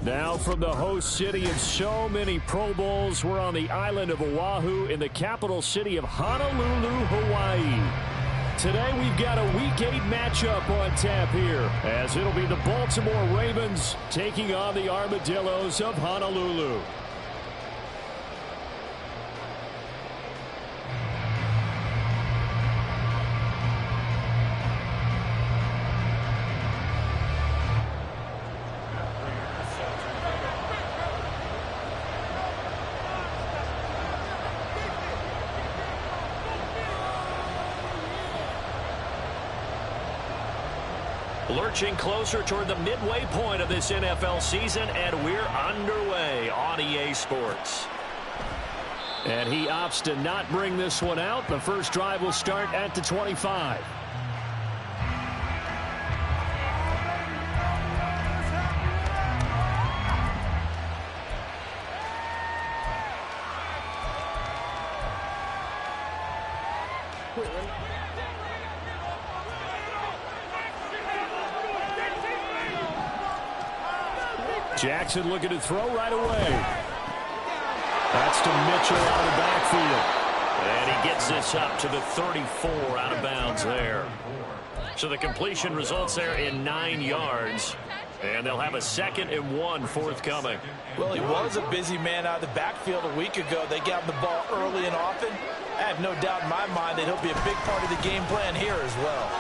Now from the host city of so many Pro Bowls, we're on the island of Oahu in the capital city of Honolulu, Hawaii. Today we've got a Week 8 matchup on tap here, as it'll be the Baltimore Ravens taking on the Armadillos of Honolulu. Lurching closer toward the midway point of this NFL season, and we're underway on EA Sports. And he opts to not bring this one out. The first drive will start at the 25. Jackson looking to throw right away. That's to Mitchell out of the backfield. And he gets this up to the 34 out of bounds there. So the completion results there in 9 yards. And they'll have a 2nd and 1 forthcoming. Well, he was a busy man out of the backfield a week ago. They got him the ball early and often. I have no doubt in my mind that he'll be a big part of the game plan here as well.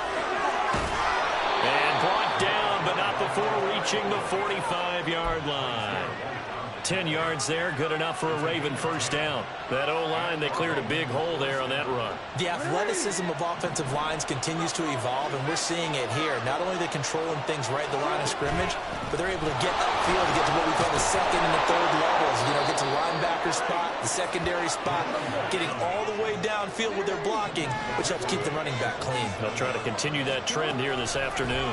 And brought down, but not before reaching the 45-yard line. 10 yards there, good enough for a Raven first down. That O-line, they cleared a big hole there on that run. The athleticism of offensive lines continues to evolve, and we're seeing it here. Not only are they controlling things right at the line of scrimmage, but they're able to get upfield to get to what we call the 2nd and the 3rd levels. You know, get to linebacker spot, the secondary spot, getting all the way downfield with their blocking, which helps keep the running back clean. They'll try to continue that trend here this afternoon.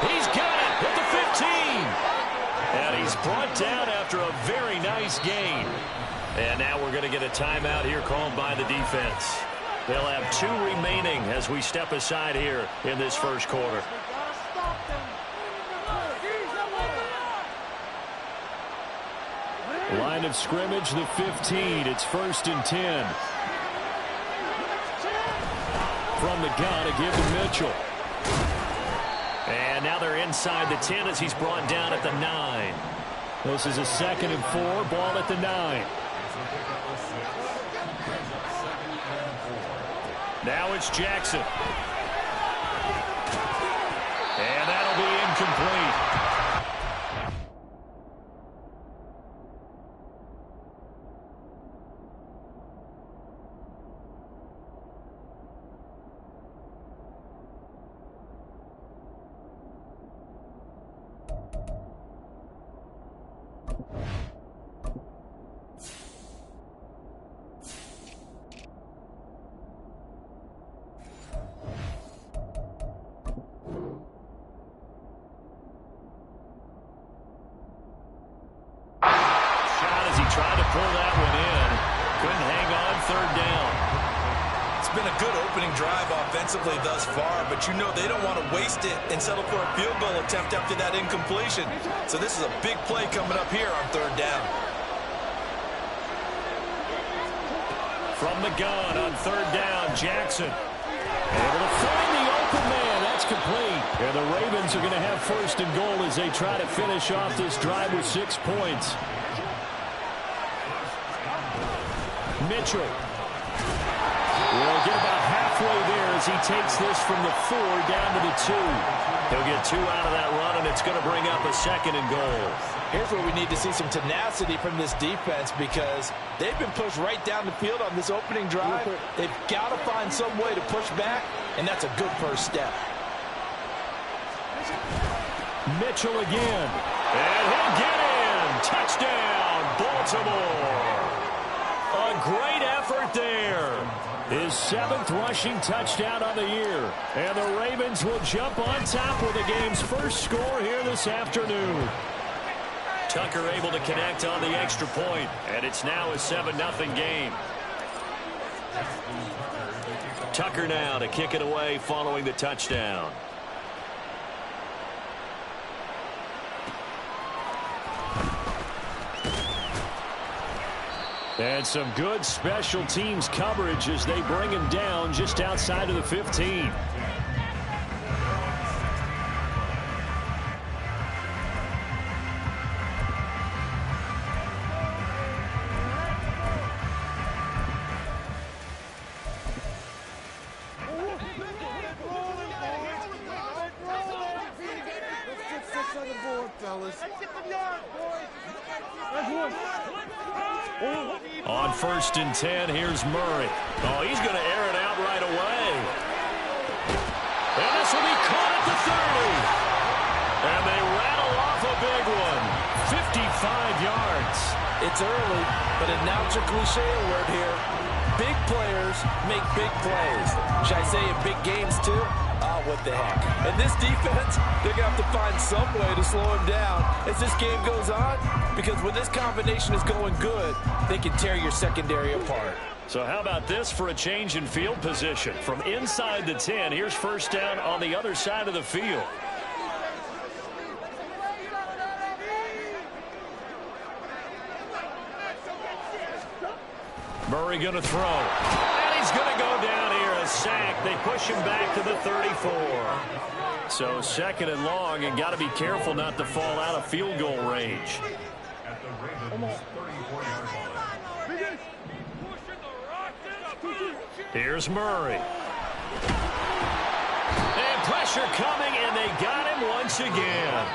He's got it at the 15. And he's brought down after a very nice gain. And now we're going to get a timeout here called by the defense. They'll have 2 remaining as we step aside here in this first quarter. Line of scrimmage, the 15. It's 1st and 10. From the gun, a give to Mitchell. And now they're inside the 10 as he's brought down at the 9. This is a 2nd and 4, ball at the 9. Now it's Jackson. And that'll be incomplete. Tried to pull that one in. Couldn't hang on 3rd down. It's been a good opening drive offensively thus far, but you know they don't want to waste it and settle for a field goal attempt after that incompletion. So this is a big play coming up here on 3rd down. From the gun on 3rd down, Jackson. Able to find the open man. That's complete. And the Ravens are going to have 1st and goal as they try to finish off this drive with 6 points. Mitchell will get about halfway there as he takes this from the 4 down to the 2. He'll get 2 out of that run, and it's going to bring up a 2nd and goal. Here's where we need to see some tenacity from this defense because they've been pushed right down the field on this opening drive. They've got to find some way to push back, and that's a good first step. Mitchell again. And he'll get in. Touchdown, Baltimore. A great effort there. His 7th rushing touchdown on the year. And the Ravens will jump on top with the game's first score here this afternoon. Tucker able to connect on the extra point, and it's now a 7-0 game. Tucker now to kick it away following the touchdown. And some good special teams coverage as they bring him down just outside of the 15. On 1st and 10, here's Murray. Oh, he's going to air it out right away. And this will be caught at the 30. And they rattle off a big one. 55 yards. It's early, but announcer cliche word here. Big players make big plays. Should I say in big games too? Oh, what the heck. And this defense, they're going to have to find some way to slow him down as this game goes on, because when this combination is going good, they can tear your secondary apart. So how about this for a change in field position? From inside the 10, here's 1st down on the other side of the field. Murray going to throw. And he's going to go down here. A sack. They push him back to the 34. So 2nd and long, and got to be careful not to fall out of field goal range. Here's Murray. And pressure coming, and they got him once again.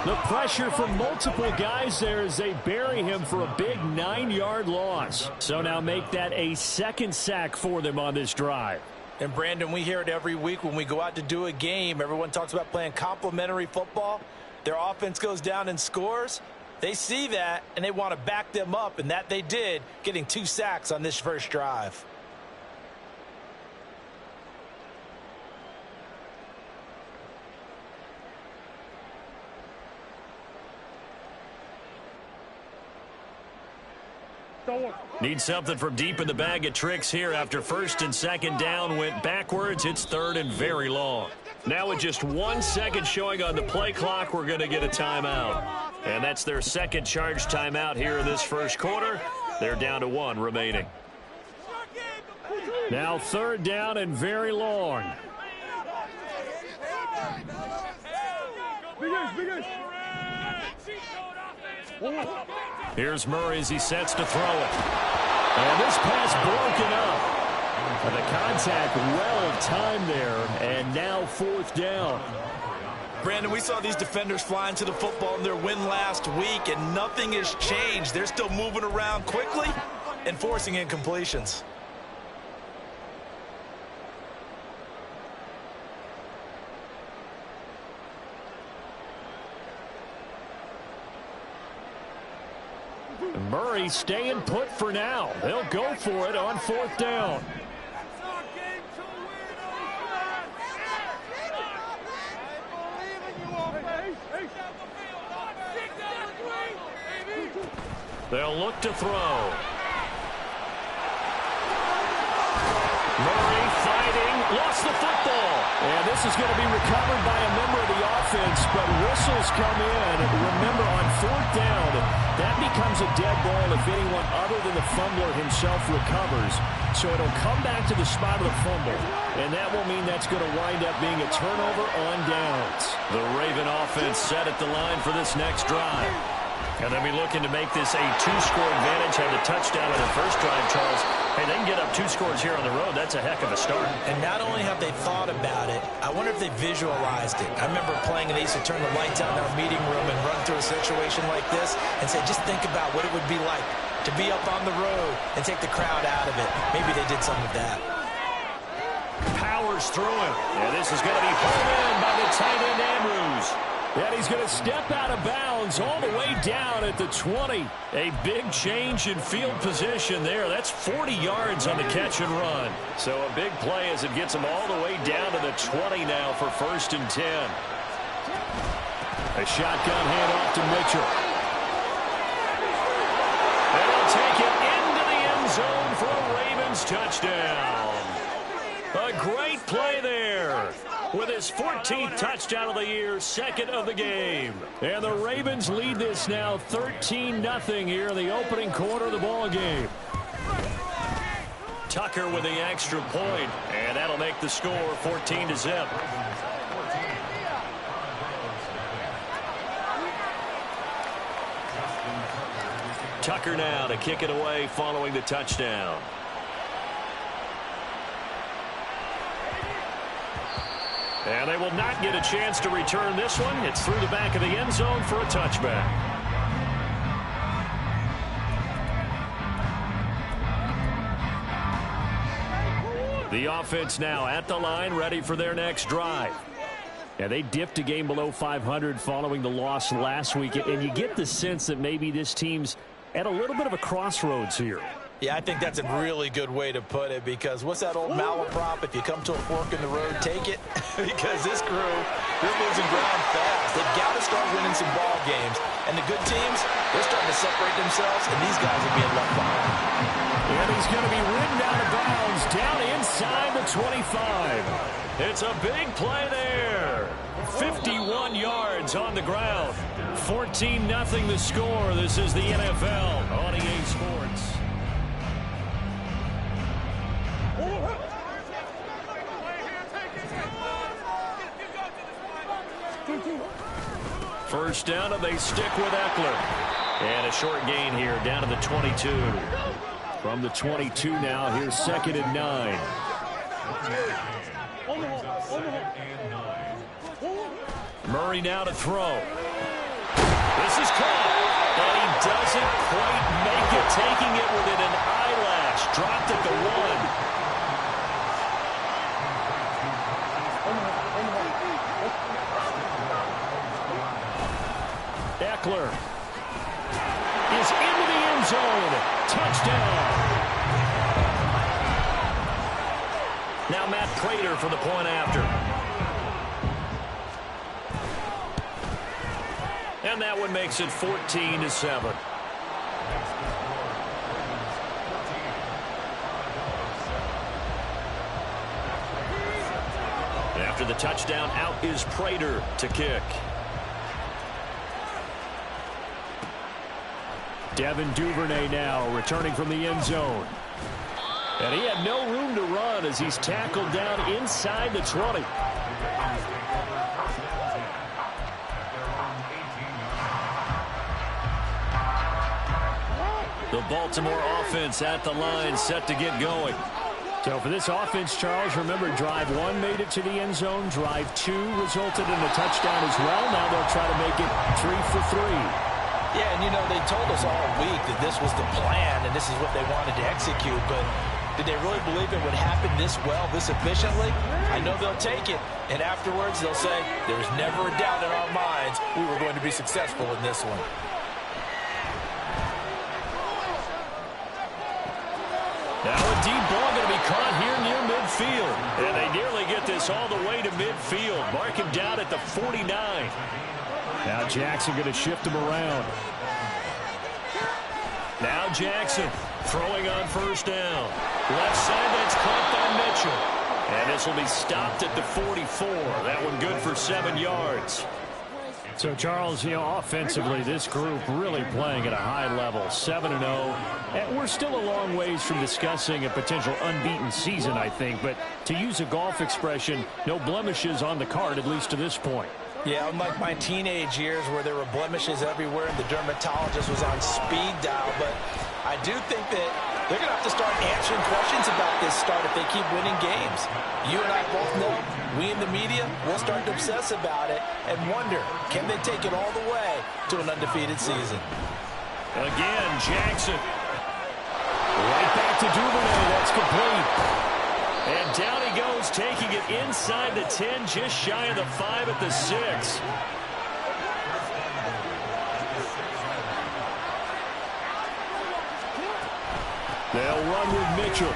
The pressure from multiple guys there as they bury him for a big 9-yard loss. So now make that a 2nd sack for them on this drive. And, Brandon, we hear it every week when we go out to do a game. Everyone talks about playing complementary football. Their offense goes down and scores. They see that, and they want to back them up, and that they did, getting 2 sacks on this first drive. Need something from deep in the bag of tricks here after 1st and 2nd down went backwards. It's 3rd and very long. Now with just 1 second showing on the play clock, we're going to get a timeout. And that's their 2nd charge timeout here in this 1st quarter. They're down to 1 remaining. Now 3rd down and very long. Here's Murray as he sets to throw it. And this pass broken up. And the contact well of time there. And now 4th down. Brandon, we saw these defenders flying to the football in their win last week, and nothing has changed. They're still moving around quickly and forcing incompletions. Murray staying put for now. They'll go for it on 4th down. They'll look to throw. Murray fighting, lost the football. And this is going to be recovered by a member of the offense, but whistles come in. Remember, on 4th down, that becomes a dead ball if anyone other than the fumbler himself recovers. So it'll come back to the spot of the fumble, and that will mean that's going to wind up being a turnover on downs. The Raven offense set at the line for this next drive. And they'll be looking to make this a 2-score advantage. Had the touchdown on the first drive, Charles. Hey, they can get up 2 scores here on the road. That's a heck of a start. And not only have they thought about it, I wonder if they visualized it. I remember playing, and they used to turn the lights out in our meeting room and run through a situation like this and say, just think about what it would be like to be up on the road and take the crowd out of it. Maybe they did some of that. Powers through him. And this is going to be pulled in by the tight end, Andrews. And he's going to step out of bounds all the way down at the 20. A big change in field position there. That's 40 yards on the catch and run. So a big play as it gets him all the way down to the 20 now for 1st and 10. A shotgun handoff to Mitchell. And he'll take it into the end zone for a Ravens touchdown. A great play there. with his 14th touchdown of the year, second of the game. And the Ravens lead this now 13-0 here in the opening quarter of the ball game. Tucker with the extra point, and that'll make the score 14-0. Tucker now to kick it away following the touchdown. And they will not get a chance to return this one. It's through the back of the end zone for a touchback. The offense now at the line, ready for their next drive. Yeah, they dipped a game below 500 following the loss last week, and you get the sense that maybe this team's at a little bit of a crossroads here. Yeah, I think that's a really good way to put it, because what's that old malaprop? If you come to a fork in the road, take it. Because this crew, they're losing ground fast. They've got to start winning some ball games. And the good teams, they're starting to separate themselves, and these guys are being left behind. And he's going to be ridden out of bounds, down inside the 25. It's a big play there. 51 yards on the ground. 14-0 the score. This is the NFL on EA Sports. First down, and they stick with Eckler. And a short gain here, down to the 22. From the 22 now, here's 2nd and 9. Murray now to throw. This is caught, and he doesn't quite make it, taking it within an eyelash. Dropped at the 1. Eckler is into the end zone. Touchdown. Now Matt Prater for the point after. And that one makes it 14-7. After the touchdown, out is Prater to kick. Devin Duvernay now returning from the end zone. And he had no room to run as he's tackled down inside the 20. The Baltimore offense at the line, set to get going. So for this offense, Charles, remember drive 1 made it to the end zone. Drive 2 resulted in a touchdown as well. Now they'll try to make it 3 for 3. Yeah, and you know, they told us all week that this was the plan and this is what they wanted to execute, but did they really believe it would happen this well, this efficiently? I know they'll take it, and afterwards they'll say, there was never a doubt in our minds we were going to be successful in this one. Now a deep ball going to be caught here near midfield. And they nearly get this all the way to midfield. Mark him down at the 49. Now Jackson going to shift him around. Now Jackson throwing on first down. Left side, that's caught by Mitchell. And this will be stopped at the 44. That one good for 7 yards. So, Charles, you know, offensively, this group really playing at a high level, 7-0. And we're still a long ways from discussing a potential unbeaten season, I think. But to use a golf expression, no blemishes on the card, at least to this point. Yeah, unlike my teenage years where there were blemishes everywhere and the dermatologist was on speed dial. But I do think that they're going to have to start answering questions about this start if they keep winning games. You and I both know, we in the media, we'll start to obsess about it and wonder, can they take it all the way to an undefeated season? Again, Jackson. Right back to Duvernay. That's complete. And down he goes, taking it inside the 10, just shy of the 5 at the 6. They'll run with Mitchell.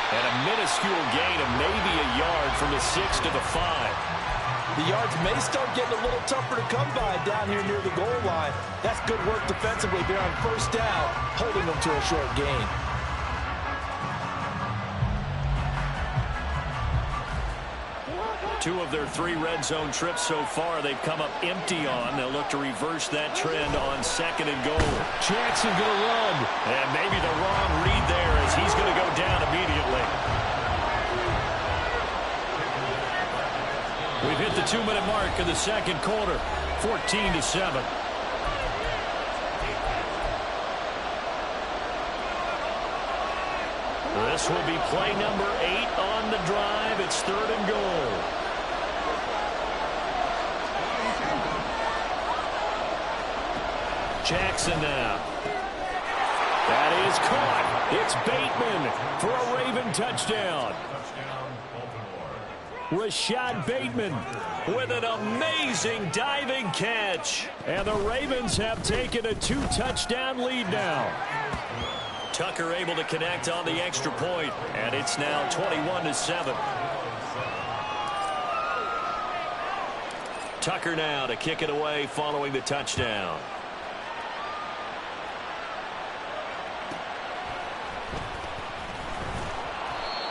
And a minuscule gain of maybe a yard from the 6 to the 5. The yards may start getting a little tougher to come by down here near the goal line. That's good work defensively there on first down, holding them to a short gain. 2 of their 3 red zone trips so far they've come up empty on. They'll look to reverse that trend on 2nd and goal. Jackson going to run. And maybe the wrong read there as he's going to go down immediately. We've hit the 2-minute mark in the second quarter. 14-7. This will be play number 8 on the drive. It's 3rd and goal. Jackson now. That is caught. It's Bateman for a Raven touchdown. Rashad Bateman with an amazing diving catch. And the Ravens have taken a 2-touchdown lead now. Tucker able to connect on the extra point, and it's now 21-7. Tucker now to kick it away following the touchdown.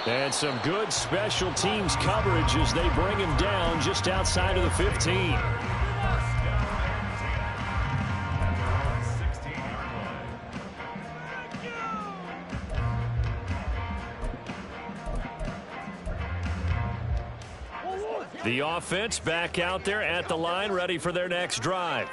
And some good special teams coverage as they bring him down just outside of the 15. The offense back out there at the line, ready for their next drive.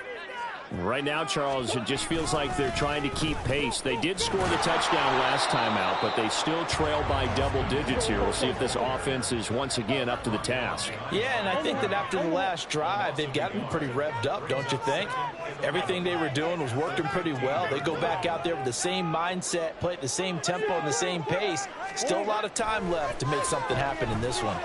Right now, Charles, it just feels like they're trying to keep pace. They did score the touchdown last time out, but they still trail by double digits here. We'll see if this offense is once again up to the task. Yeah, and I think that after the last drive, they've gotten pretty revved up, don't you think? Everything they were doing was working pretty well. They go back out there with the same mindset, play at the same tempo and the same pace. Still a lot of time left to make something happen in this one.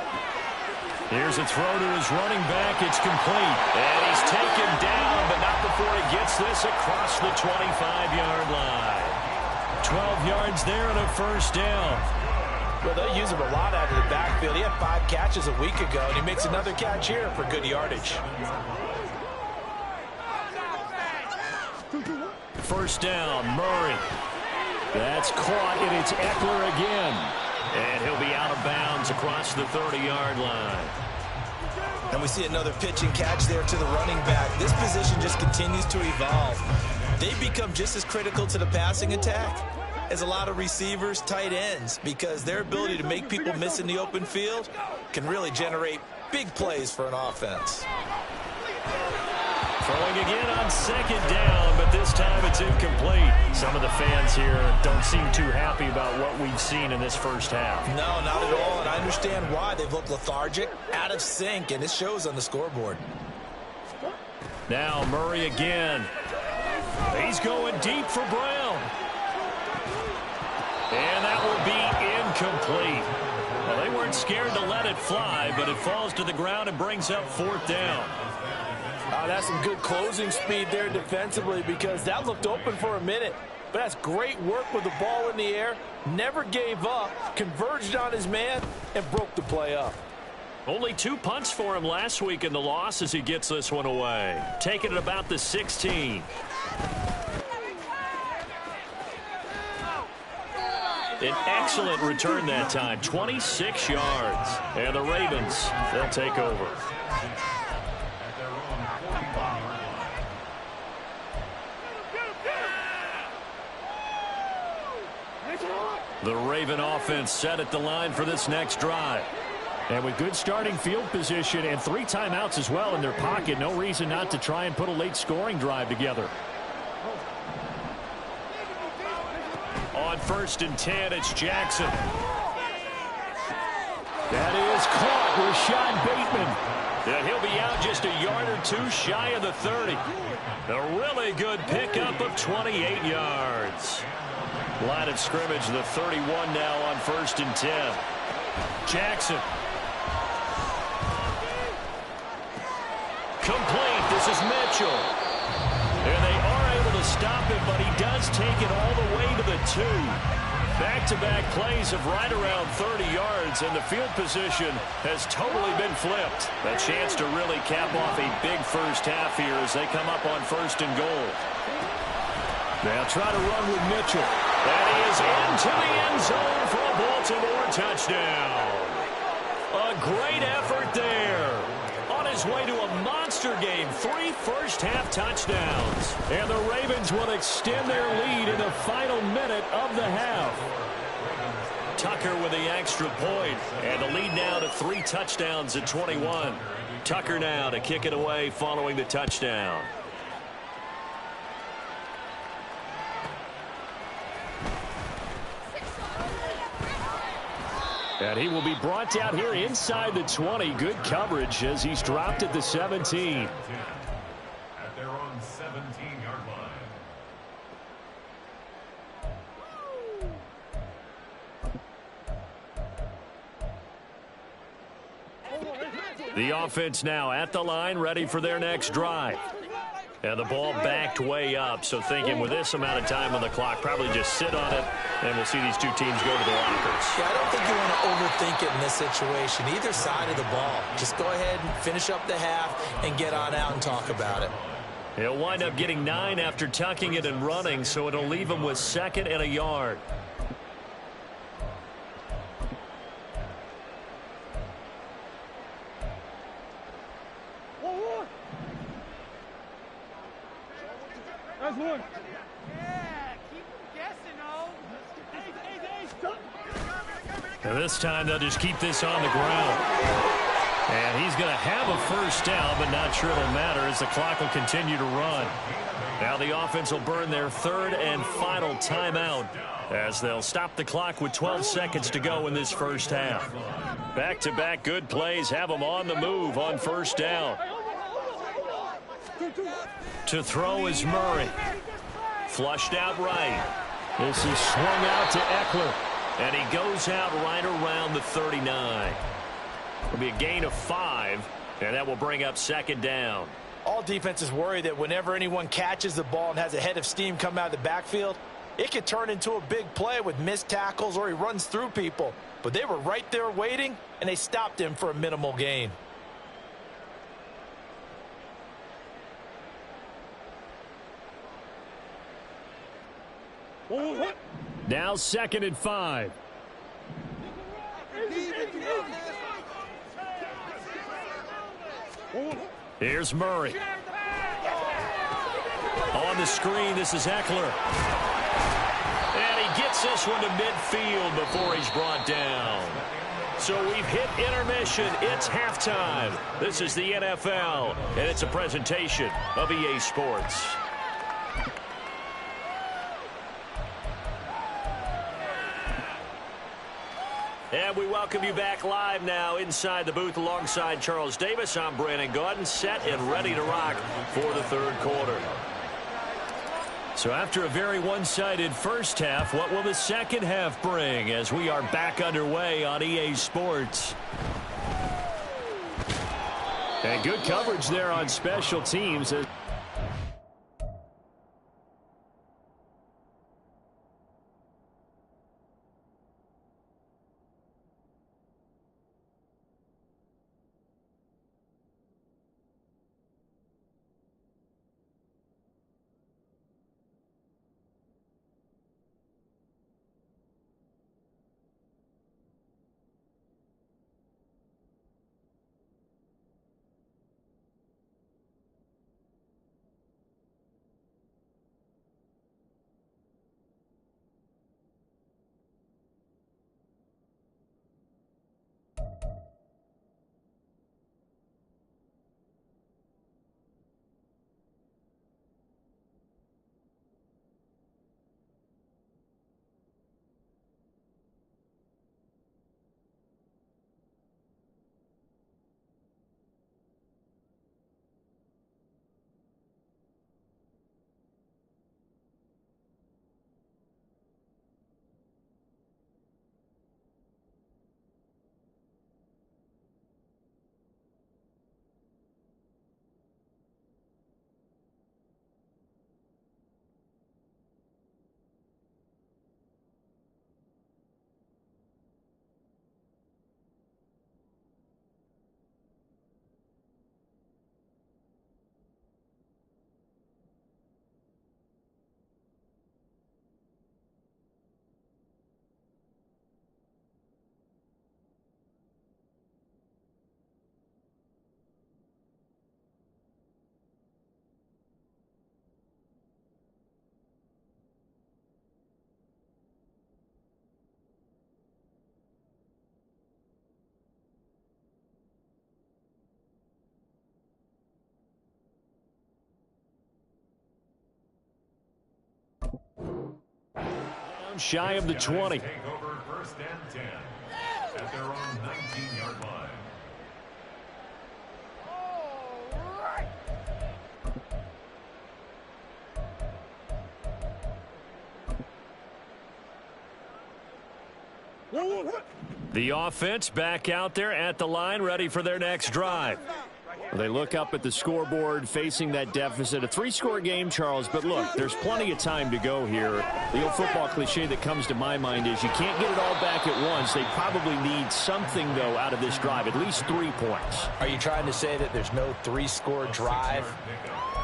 Here's a throw to his running back. It's complete. And he's taken down, but not before he gets this across the 25-yard line. 12 yards there and a first down. Well, they'll use him a lot out of the backfield. He had 5 catches a week ago, and he makes another catch here for good yardage. First down, Murray. That's caught, and it's Eckler again. And he'll be out of bounds across the 30-yard line. And we see another pitch and catch there to the running back. This position just continues to evolve. They become just as critical to the passing attack as a lot of receivers, tight ends, because their ability to make people miss in the open field can really generate big plays for an offense. Throwing again on 2nd down, but this time it's incomplete. Some of the fans here don't seem too happy about what we've seen in this first half. No, not at all, and I understand why. They've looked lethargic, out of sync, and it shows on the scoreboard. Now Murray again. He's going deep for Brown. And that will be incomplete. Well, they weren't scared to let it fly, but it falls to the ground and brings up 4th down. That's some good closing speed there defensively, because that looked open for a minute. But that's great work with the ball in the air. Never gave up, converged on his man, and broke the play up. Only 2 punts for him last week in the loss as he gets this one away. Taking it about the 16. An excellent return that time, 26 yards. And the Ravens, they'll take over. The Raven offense set at the line for this next drive. And with good starting field position and 3 timeouts as well in their pocket, no reason not to try and put a late scoring drive together. On 1st and 10, it's Jackson. That is caught. Rashad Bateman. And he'll be out just a yard or 2 shy of the 30. A really good pickup of 28 yards. Line of scrimmage, the 31 now on 1st and 10. Jackson. Complete. This is Mitchell. And they are able to stop him, but he does take it all the way to the 2. Back-to-back plays of right around 30 yards, and the field position has totally been flipped. A chance to really cap off a big first half here as they come up on 1st and goal. They'll try to run with Mitchell. And he is into the end zone for a Baltimore touchdown. A great effort there. On his way to a monster game, 3 first-half touchdowns. And the Ravens will extend their lead in the final minute of the half. Tucker with the extra point, and the lead now to 3 touchdowns at 21. Tucker now to kick it away following the touchdown. And he will be brought down here inside the 20. Good coverage as he's dropped at the 17. At their own 17-yard line. The offense now at the line, ready for their next drive. And the ball backed way up, so thinking with this amount of time on the clock, probably just sit on it, and we'll see these two teams go to the lockers. Yeah, I don't think you want to overthink it in this situation, either side of the ball. Just go ahead and finish up the half and get on out and talk about it. He'll wind up getting 9 after tucking it and running, so it'll leave him with 2nd and a yard. One. And this time they'll just keep this on the ground. And he's going to have a first down, but not sure it'll matter as the clock will continue to run. Now the offense will burn their 3rd and final timeout as they'll stop the clock with 12 seconds to go in this first half. Back-to-back good plays have them on the move on first down. To throw is Murray. Flushed out right. This is swung out to Eckler. And he goes out right around the 39. It'll be a gain of 5, and that will bring up 2nd down. All defenses worry that whenever anyone catches the ball and has a head of steam come out of the backfield, it could turn into a big play with missed tackles or he runs through people. But they were right there waiting, and they stopped him for a minimal gain. Now 2nd and 5. Here's Murray. On the screen, this is Eckler. And he gets this one to midfield before he's brought down. So we've hit intermission. It's halftime. This is the NFL, and it's a presentation of EA Sports. And we welcome you back live now inside the booth alongside Charles Davis. I'm Brandon Gaudin, set and ready to rock for the 3rd quarter. So after a very one-sided first half, what will the 2nd half bring as we are back underway on EA Sports? And good coverage there on special teams. just shy of the 20. Take over first and 10 at their own 19-yard line. The offense back out there at the line, ready for their next drive. They look up at the scoreboard, facing that deficit. A 3-score game, Charles, but look, there's plenty of time to go here. The old football cliche that comes to my mind is you can't get it all back at once. They probably need something, though, out of this drive, at least 3 points. Are you trying to say that there's no 3-score drive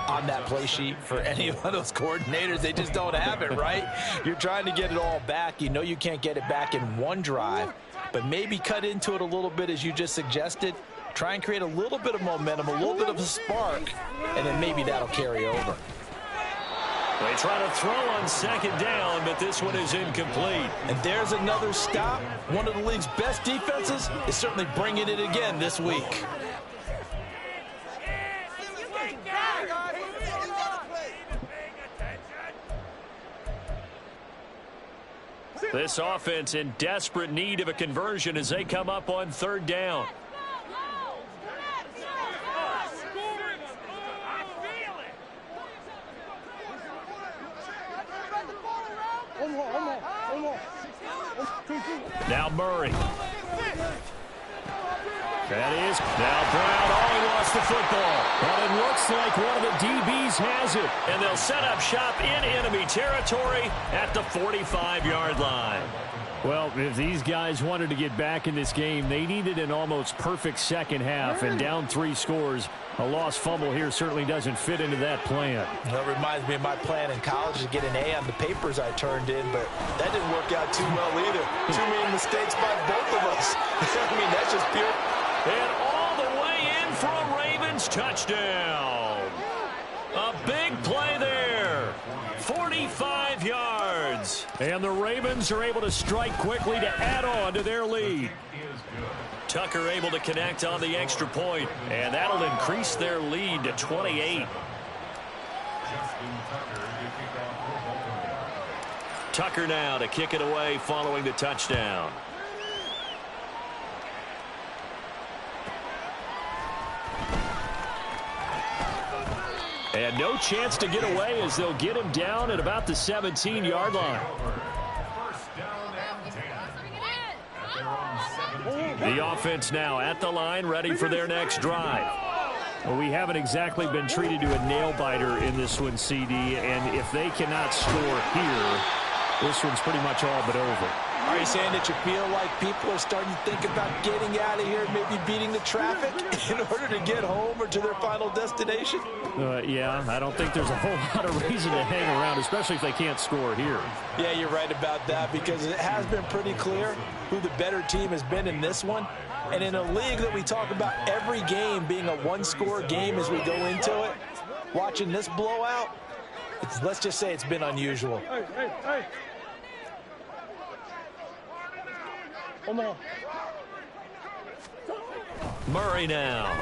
on that play sheet for any of those coordinators? They just don't have it, right? You're trying to get it all back. You know you can't get it back in one drive, but maybe cut into it a little bit as you just suggested. Try and create a little bit of momentum, a little bit of a spark, and then maybe that'll carry over. They try to throw on second down, but this one is incomplete. And there's another stop. One of the league's best defenses is certainly bringing it again this week. This offense in desperate need of a conversion as they come up on third down. Now Murray. That is now Brown. Oh, he lost the football. But it looks like one of the DBs has it. And they'll set up shop in enemy territory at the 45-yard line. Well, if these guys wanted to get back in this game, they needed an almost perfect second half. And down 3 scores, a lost fumble here certainly doesn't fit into that plan. Well, it reminds me of my plan in college to get an A on the papers I turned in, but that didn't work out too well either. Too many mistakes by both of us. I mean, that's just pure. And all the way in for a Ravens touchdown. A big play there. 45 yards. And the Ravens are able to strike quickly to add on to their lead. Tucker able to connect on the extra point, and that'll increase their lead to 28. Tucker now to kick it away following the touchdown. And no chance to get away as they'll get him down at about the 17-yard line. The offense now at the line, ready for their next drive. Well, we haven't exactly been treated to a nail-biter in this one, CD, and if they cannot score here, this one's pretty much all but over. Are you saying that you feel like people are starting to think about getting out of here and maybe beating the traffic in order to get home or to their final destination? Yeah, I don't think there's a whole lot of reason to hang around, especially if they can't score here. Yeah, you're right about that, because it has been pretty clear who the better team has been in this one. And in a league that we talk about every game being a one-score game as we go into it, watching this blowout, let's just say it's been unusual. Hey. Murray now.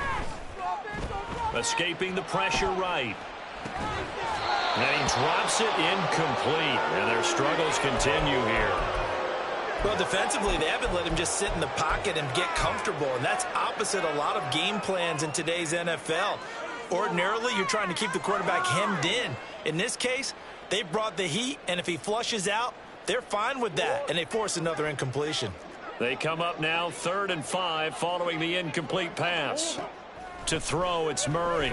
Escaping the pressure right. And he drops it incomplete. And their struggles continue here. Well, defensively, they haven't let him just sit in the pocket and get comfortable. And that's opposite a lot of game plans in today's NFL. Ordinarily, you're trying to keep the quarterback hemmed in. In this case, they brought the heat, and if he flushes out, they're fine with that, and they force another incompletion. They come up now 3rd and 5 following the incomplete pass. To throw, it's Murray.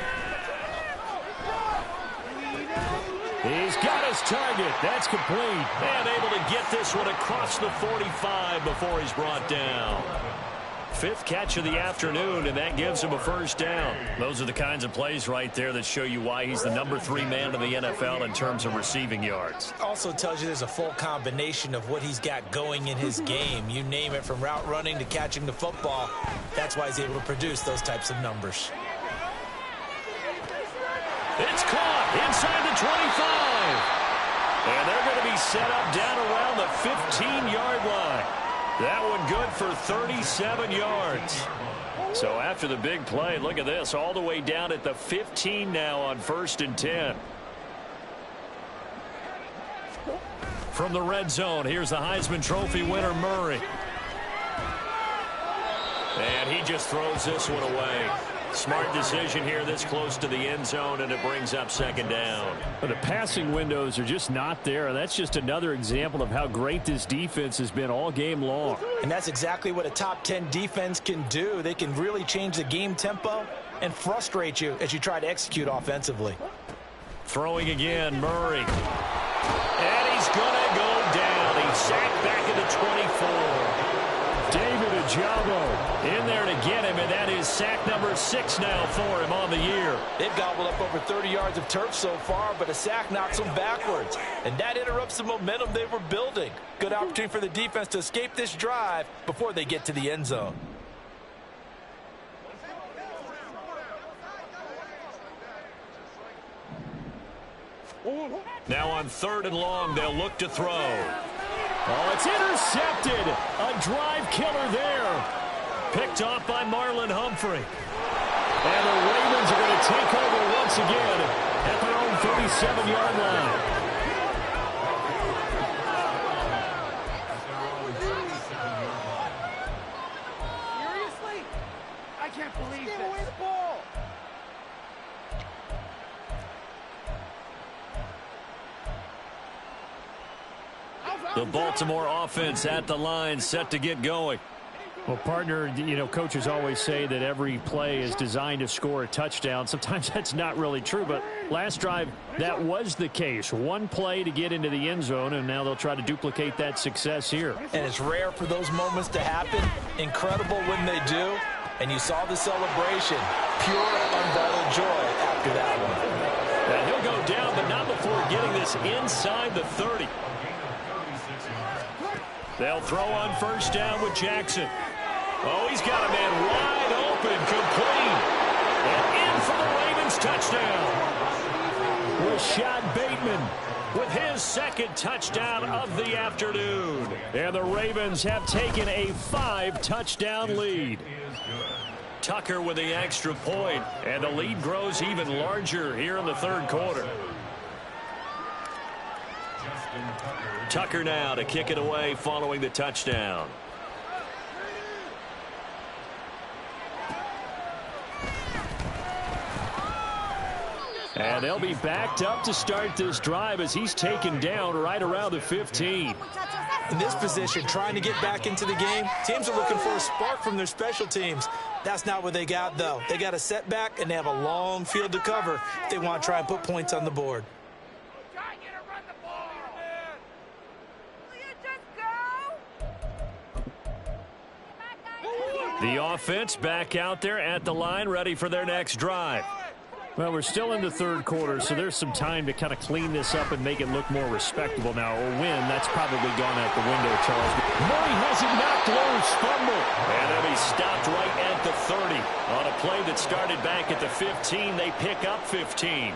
He's got his target. That's complete. And able to get this one across the 45 before he's brought down. 5th catch of the afternoon, and that gives him a first down. Those are the kinds of plays right there that show you why he's the number 3 man in the NFL in terms of receiving yards. Also tells you there's a full combination of what he's got going in his game. You name it, from route running to catching the football. That's why he's able to produce those types of numbers. It's caught inside the 25. And they're going to be set up down around the 15-yard line. That one good for 37 yards. So after the big play, look at this, all the way down at the 15 now on 1st and 10. From the red zone, here's the Heisman Trophy winner, Murray. And he just throws this one away. Smart decision here this close to the end zone, and it brings up second down. But the passing windows are just not there. That's just another example of how great this defense has been all game long. And that's exactly what a top 10 defense can do. They can really change the game tempo and frustrate you as you try to execute offensively. Throwing again, Murray. And he's going to go down. He's sacked back at the 24. David Ajabo in there to get him, and that is sack number 6 now for him on the year. They've gobbled up over 30 yards of turf so far, but a sack knocks them backwards, and that interrupts the momentum they were building. Good opportunity for the defense to escape this drive before they get to the end zone. Now on 3rd and long, they'll look to throw. Oh, it's intercepted. A drive killer there. Picked off by Marlon Humphrey. And the Ravens are going to take over once again at their own 37-yard line. Seriously? I can't believe this. Give away the ball. The Baltimore offense at the line, set to get going. Well, partner, you know, coaches always say that every play is designed to score a touchdown. Sometimes that's not really true, but last drive, that was the case. One play to get into the end zone, and now they'll try to duplicate that success here. And it's rare for those moments to happen. Incredible when they do. And you saw the celebration. Pure, unbridled joy after that one. And he'll go down, but not before getting this inside the 30. They'll throw on 1st down with Jackson. Oh, he's got a man wide open, complete. And in for the Ravens touchdown. Rashad Bateman with his 2nd touchdown of the afternoon. And the Ravens have taken a 5-touchdown lead. Tucker with the extra point, and the lead grows even larger here in the 3rd quarter. Tucker now to kick it away following the touchdown. And they'll be backed up to start this drive as he's taken down right around the 15. In this position, trying to get back into the game, teams are looking for a spark from their special teams. That's not what they got, though. They got a setback, and they have a long field to cover if they want to try and put points on the board. The offense back out there at the line, ready for their next drive. Well, we're still in the 3rd quarter, so there's some time to kind of clean this up and make it look more respectable. Now, a win, that's probably gone out the window, Charles. Murray has it knocked loose, fumble. And then he stopped right at the 30. On a play that started back at the 15, they pick up 15.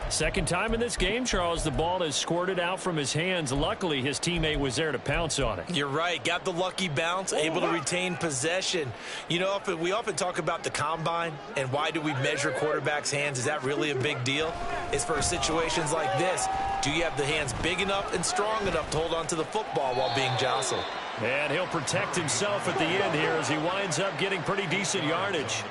Second time in this game, Charles, the ball has squirted out from his hands. Luckily, his teammate was there to pounce on it. You're right. Got the lucky bounce, able to retain possession. You know, we often talk about the combine and why do we measure quarterbacks' hands. Is that really a big deal? It's for situations like this. Do you have the hands big enough and strong enough to hold on to the football while being jostled? And he'll protect himself at the end here as he winds up getting pretty decent yardage.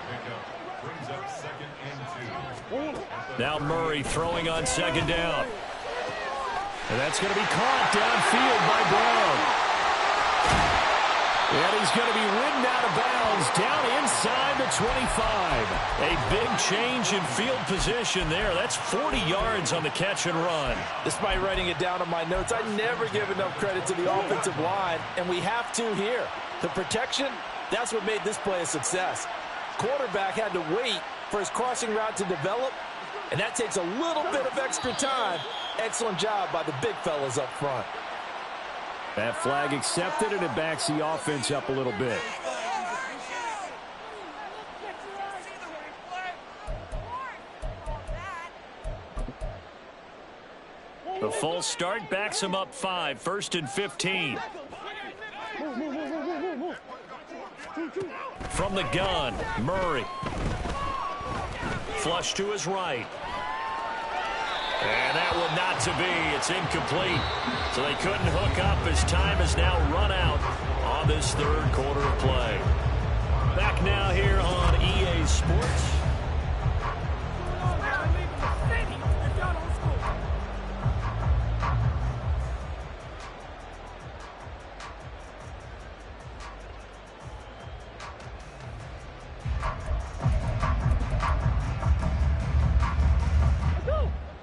Now Murray throwing on 2nd down. And that's going to be caught downfield by Brown. And he's going to be ridden out of bounds down inside the 25. A big change in field position there. That's 40 yards on the catch and run. Despite writing it down on my notes, I never give enough credit to the offensive line, and we have to here. The protection, that's what made this play a success. Quarterback had to wait for his crossing route to develop, and that takes a little bit of extra time. Excellent job by the big fellas up front. That flag accepted, and it backs the offense up a little bit. The false start backs him up 5, 1st and 15. From the gun, Murray. Flush to his right. And that one not to be. It's incomplete. So they couldn't hook up as time has now run out on this third quarter of play. Back now here on EA Sports.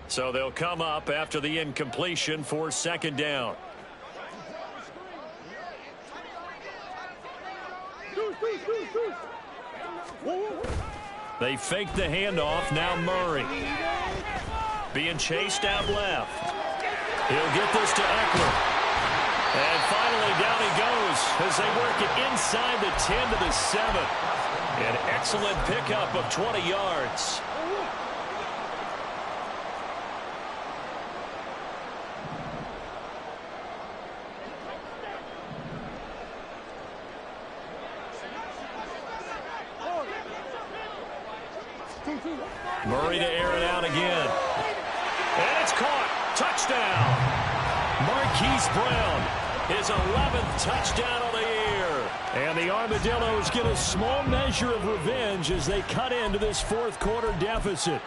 So they'll come up after the incompletion for second down. They fake the handoff. Now Murray. Being chased out left. He'll get this to Eckler. And finally down he goes as they work it inside the 10 to the 7. An excellent pickup of 20 yards. Murray to air it out again. And it's caught. Touchdown. Marquise Brown, his 11th touchdown on the year. And the Armadillos get a small measure of revenge as they cut into this fourth quarter deficit.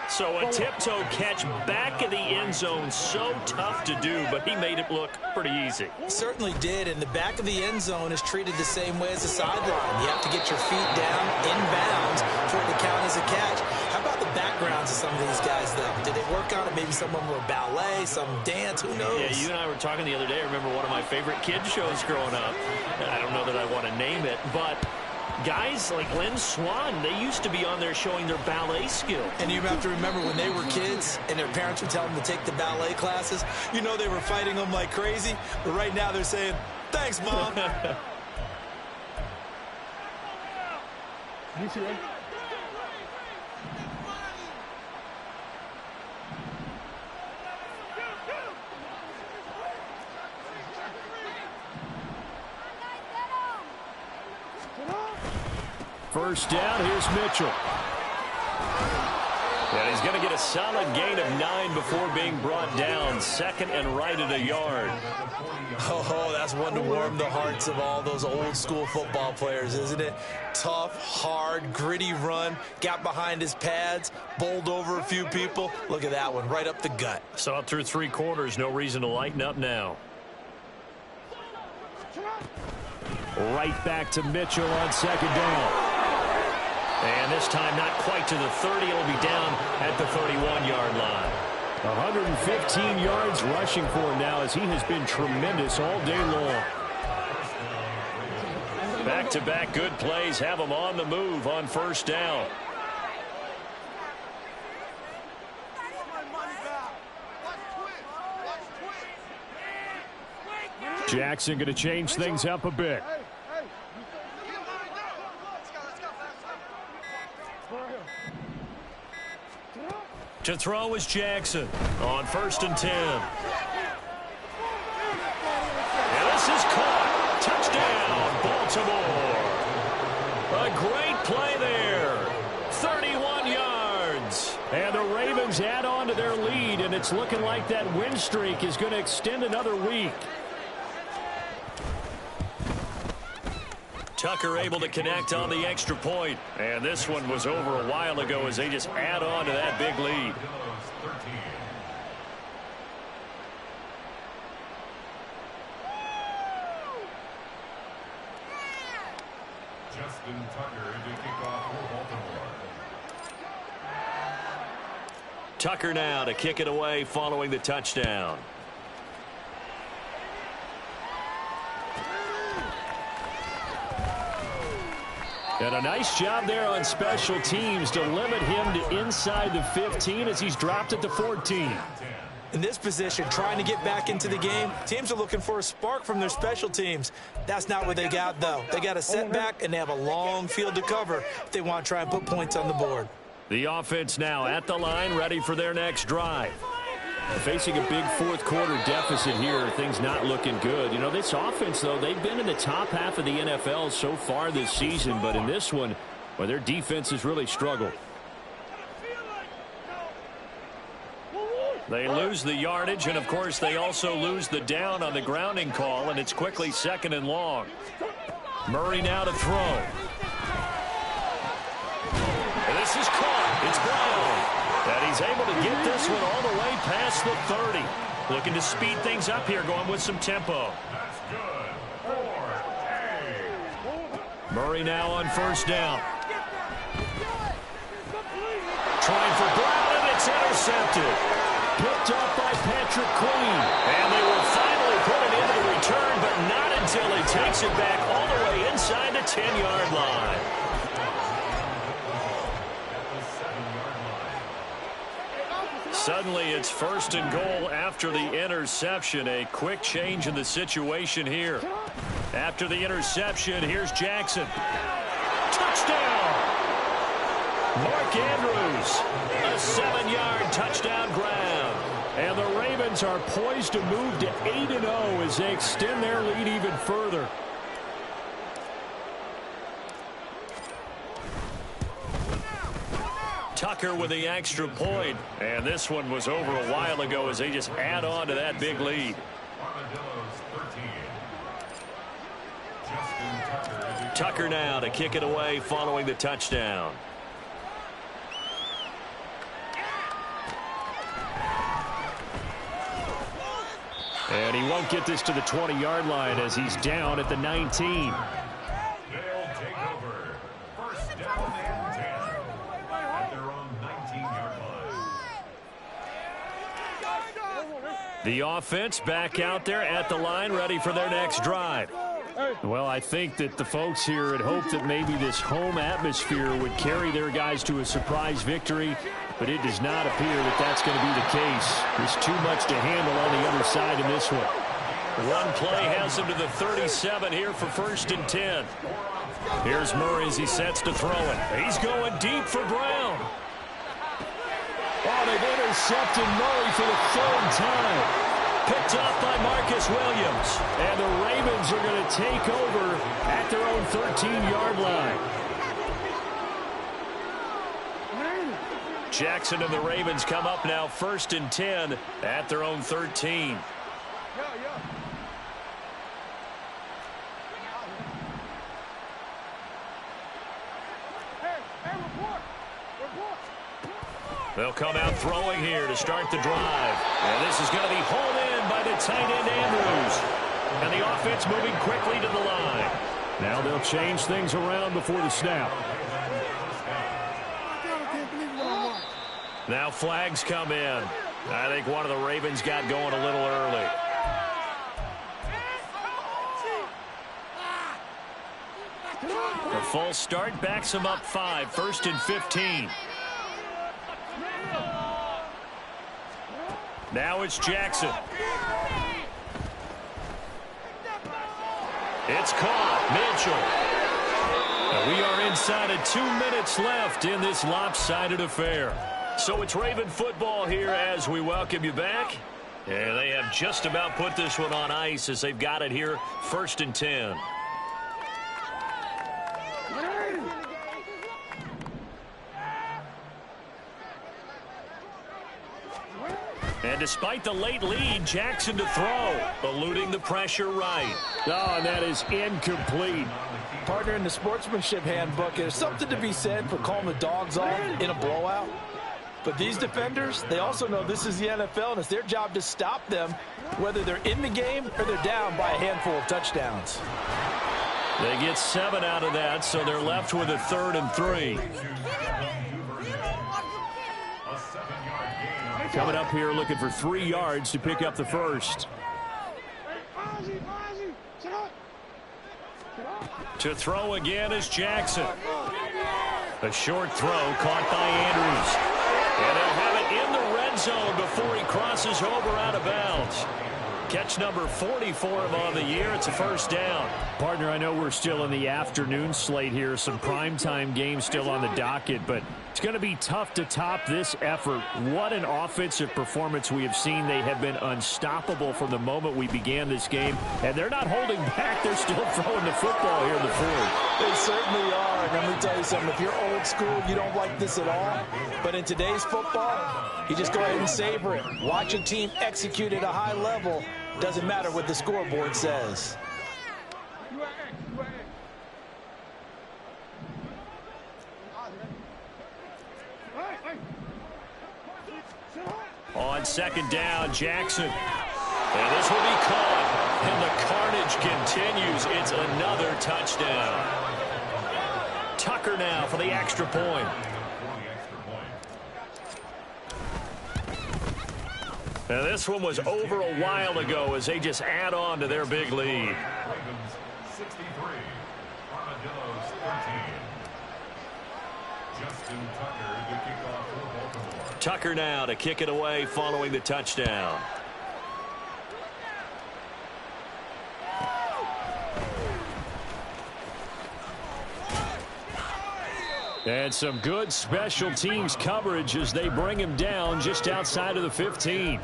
So a tiptoe catch back in the end zone, so tough to do, but he made it look pretty easy. Certainly did, and the back of the end zone is treated the same way as the sideline. You have to get your feet down inbounds for it to count as a catch. How about the backgrounds of some of these guys, though? Did they work on it? Maybe some of them were ballet, some dance, who knows? Yeah, you and I were talking the other day. I remember one of my favorite kids shows growing up. I don't know that I want to name it, but guys like Lynn Swan, they used to be on there showing their ballet skills. And you have to remember when they were kids and their parents would tell them to take the ballet classes, you know they were fighting them like crazy. But right now they're saying, thanks, Mom. First down, here's Mitchell. And he's going to get a solid gain of 9 before being brought down. Second and right at a yard. Oh, that's one to warm the hearts of all those old school football players, isn't it? Tough, hard, gritty run. Got behind his pads, bowled over a few people. Look at that one, right up the gut. Saw it through 3 quarters. No reason to lighten up now. Right back to Mitchell on second down. And this time not quite to the 30. It'll be down at the 31-yard line. 115 yards rushing for him now as he has been tremendous all day long. Back-to-back good plays have him on the move on first down. Jackson going to change things up a bit. To throw is Jackson on 1st and 10. And this is caught. Touchdown, Baltimore. A great play there. 31 yards. And the Ravens add on to their lead, and it's looking like that win streak is going to extend another week. Tucker able to connect on the extra point. And this one was over a while ago as they just add on to that big lead. Justin Tucker to kick off for Baltimore. Tucker now to kick it away following the touchdown. And a nice job there on special teams to limit him to inside the 15 as he's dropped at the 14. In this position, trying to get back into the game, teams are looking for a spark from their special teams. That's not what they got, though. They got a setback, and they have a long field to cover if they want to try and put points on the board. The offense now at the line, ready for their next drive. Facing a big fourth quarter deficit here, things not looking good. You know, this offense, though, they've been in the top half of the NFL so far this season, but in this one, well, their defense has really struggled. They lose the yardage, and, of course, they also lose the down on the grounding call, and it's quickly 2nd and long. Murray now to throw. And this is caught. It's Brown. And he's able to get this one all the way past the 30. Looking to speed things up here, going with some tempo. That's good. 4-A. Murray now on 1st down. Trying for Brown, and it's intercepted. Picked up by Patrick Queen. And they will finally put it into the return, but not until he takes it back all the way inside the 10-yard line. Suddenly, it's 1st and goal after the interception. A quick change in the situation here. After the interception, here's Jackson. Touchdown! Mark Andrews, a 7-yard touchdown grab. And the Ravens are poised to move to 8-0 as they extend their lead even further. Tucker with the extra point. And this one was over a while ago as they just add on to that big lead. Tucker now to kick it away following the touchdown. And he won't get this to the 20-yard line as he's down at the 19. They'll take over. 1st down and 10 at their own 19-yard line. The offense back out there at the line, ready for their next drive. Well, I think that the folks here had hoped that maybe this home atmosphere would carry their guys to a surprise victory, but it does not appear that that's going to be the case. There's too much to handle on the other side in this one. One play has him to the 37 here for 1st and 10. Here's Murray as he sets to throw it. He's going deep for Brown. Oh, they've intercepted Murray for the 3rd time. Picked off by Marcus Williams. And the Ravens are going to take over at their own 13-yard line. Jackson and the Ravens come up now 1st and 10 at their own 13. They'll come out throwing here to start the drive. And this is going to be hauled in by the tight end Andrews. And the offense moving quickly to the line. Now they'll change things around before the snap. Now flags come in. I think one of the Ravens got going a little early. The false start backs them up 5, 1st and 15. Now it's Jackson. It's caught. Mitchell. And we are inside of 2 minutes left in this lopsided affair. So it's Raven football here as we welcome you back. And they have just about put this one on ice as they've got it here 1st and 10. And despite the late lead, Jackson to throw, eluding the pressure right. Oh, and that is incomplete. Partner, in the sportsmanship handbook, there's something to be said for calling the dogs off in a blowout. But these defenders, they also know this is the NFL, and it's their job to stop them, whether they're in the game or they're down by a handful of touchdowns. They get 7 out of that, so they're left with a 3rd and 3. Coming up here looking for 3 yards to pick up the first. To throw again is Jackson. A short throw caught by Andrews. And they'll have it in the red zone before he crosses over out of bounds. Catch number 44 of on the year. It's a 1st down. Partner, I know we're still in the afternoon slate here. Some primetime games still on the docket, but It's going to be tough to top this effort. What an offensive performance we have seen. They have been unstoppable from the moment we began this game, and they're not holding back. They're still throwing the football here in the fourth. They certainly are, and let me tell you something. If you're old school, you don't like this at all. But in today's football, you just go ahead and savor it. Watch a team execute at a high level. Doesn't matter what the scoreboard says. On second down, Jackson. And this will be caught. And the carnage continues. It's another touchdown. Tucker now for the extra point. And this one was over a while ago as they just add on to their big lead. 63, Armadillos 13. Justin Tucker to kick off for Baltimore. Tucker now to kick it away following the touchdown. And some good special teams coverage as they bring him down just outside of the 15.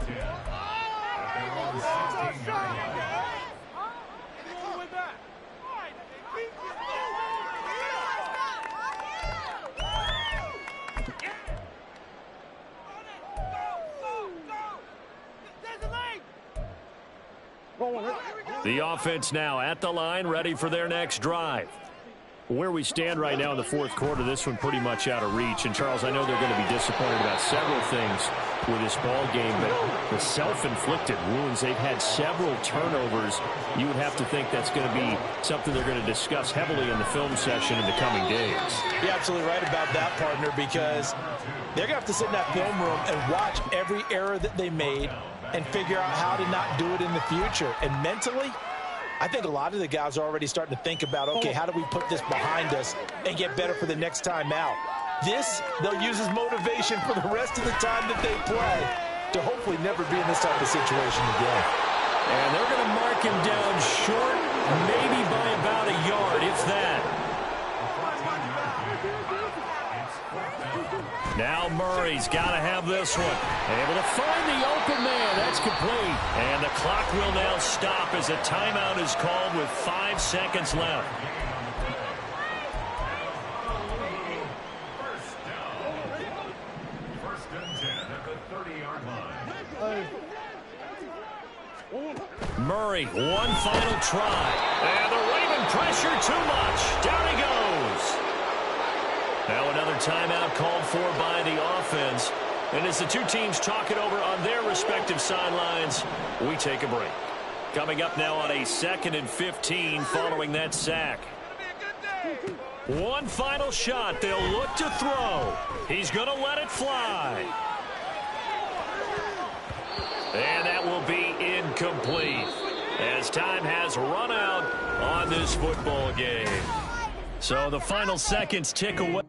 The offense now at the line, ready for their next drive. Where we stand right now in the fourth quarter, this one pretty much out of reach. And, Charles, I know they're going to be disappointed about several things with this ball game, but the self-inflicted wounds, they've had several turnovers. You would have to think that's going to be something they're going to discuss heavily in the film session in the coming days. You're absolutely right about that, partner, because they're going to have to sit in that film room and watch every error that they made and figure out how to not do it in the future. And mentally, I think a lot of the guys are already starting to think about, okay, how do we put this behind us and get better for the next time out? This, they'll use as motivation for the rest of the time that they play to hopefully never be in this type of situation again. And they're going to mark him down short, maybe by about a yard, if that. Now Murray's got to have this one. Able to find the open man. That's complete. And the clock will now stop as a timeout is called with 5 seconds left. First and 10 at the 30-yard line. Murray, one final try. And the Raven pressure too much. Down he goes. Now another timeout called for by the offense. And as the two teams talk it over on their respective sidelines, we take a break. Coming up now on a 2nd and 15 following that sack. One final shot. They'll look to throw. He's going to let it fly. And that will be incomplete as time has run out on this football game. So the final seconds tick away.